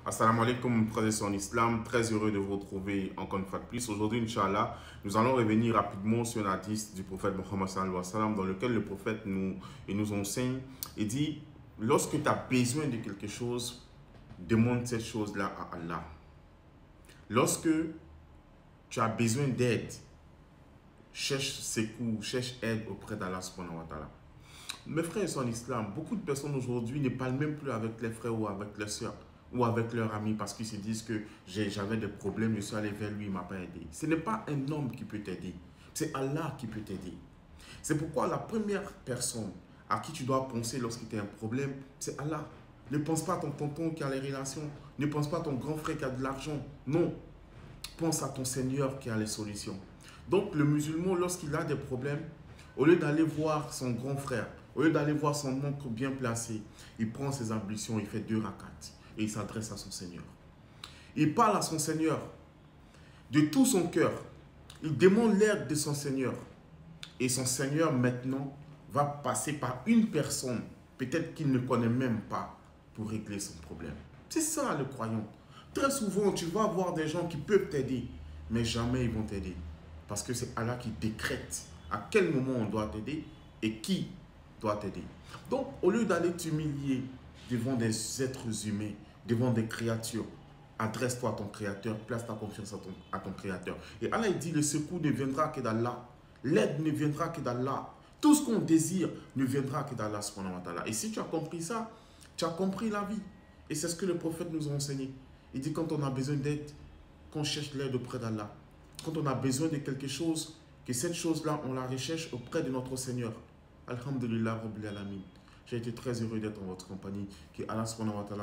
Assalamu alaikum, frères et sœurs en islam. Très heureux de vous retrouver encore une fois de plus. Aujourd'hui, Inch'Allah, nous allons revenir rapidement sur la hadith du prophète Mohammed sallallahu alayhi wa sallam, dans lequel le prophète nous enseigne et dit: lorsque tu as besoin de quelque chose, demande cette chose-là à Allah. Lorsque tu as besoin d'aide, cherche secours, cherche aide auprès d'Allah subhanahu wa ta'ala. Mes frères et sœurs en islam, beaucoup de personnes aujourd'hui ne parlent même plus avec les frères ou avec les sœurs ou avec leurs amis parce qu'ils se disent que j'avais des problèmes, je suis allé vers lui, il ne m'a pas aidé. Ce n'est pas un homme qui peut t'aider, c'est Allah qui peut t'aider. C'est pourquoi la première personne à qui tu dois penser lorsqu'il y a un problème, c'est Allah. Ne pense pas à ton tonton qui a les relations, ne pense pas à ton grand frère qui a de l'argent, non. Pense à ton Seigneur qui a les solutions. Donc le musulman, lorsqu'il a des problèmes, au lieu d'aller voir son grand frère, au lieu d'aller voir son oncle bien placé, il prend ses ablutions, il fait 2 rakats et il s'adresse à son Seigneur. Il parle à son Seigneur de tout son cœur. Il demande l'aide de son Seigneur. Et son Seigneur maintenant va passer par une personne, peut-être qu'il ne connaît même pas, pour régler son problème. C'est ça le croyant. Très souvent, tu vas voir des gens qui peuvent t'aider, mais jamais ils vont t'aider. Parce que c'est Allah qui décrète à quel moment on doit t'aider et qui doit t'aider. Donc, au lieu d'aller t'humilier devant des êtres humains, devant des créatures, adresse-toi à ton Créateur, place ta confiance à ton Créateur. Et Allah il dit, le secours ne viendra que d'Allah, l'aide ne viendra que d'Allah. Tout ce qu'on désire ne viendra que d'Allah subhanahu wa ta'ala. Et si tu as compris ça, tu as compris la vie. Et c'est ce que le prophète nous a enseigné. Il dit, quand on a besoin d'aide, qu'on cherche l'aide auprès d'Allah. Quand on a besoin de quelque chose, que cette chose-là, on la recherche auprès de notre Seigneur. Alhamdulillah Rabbil Alamin. J'ai été très heureux d'être en votre compagnie. Que Allah subhanahu wa ta'ala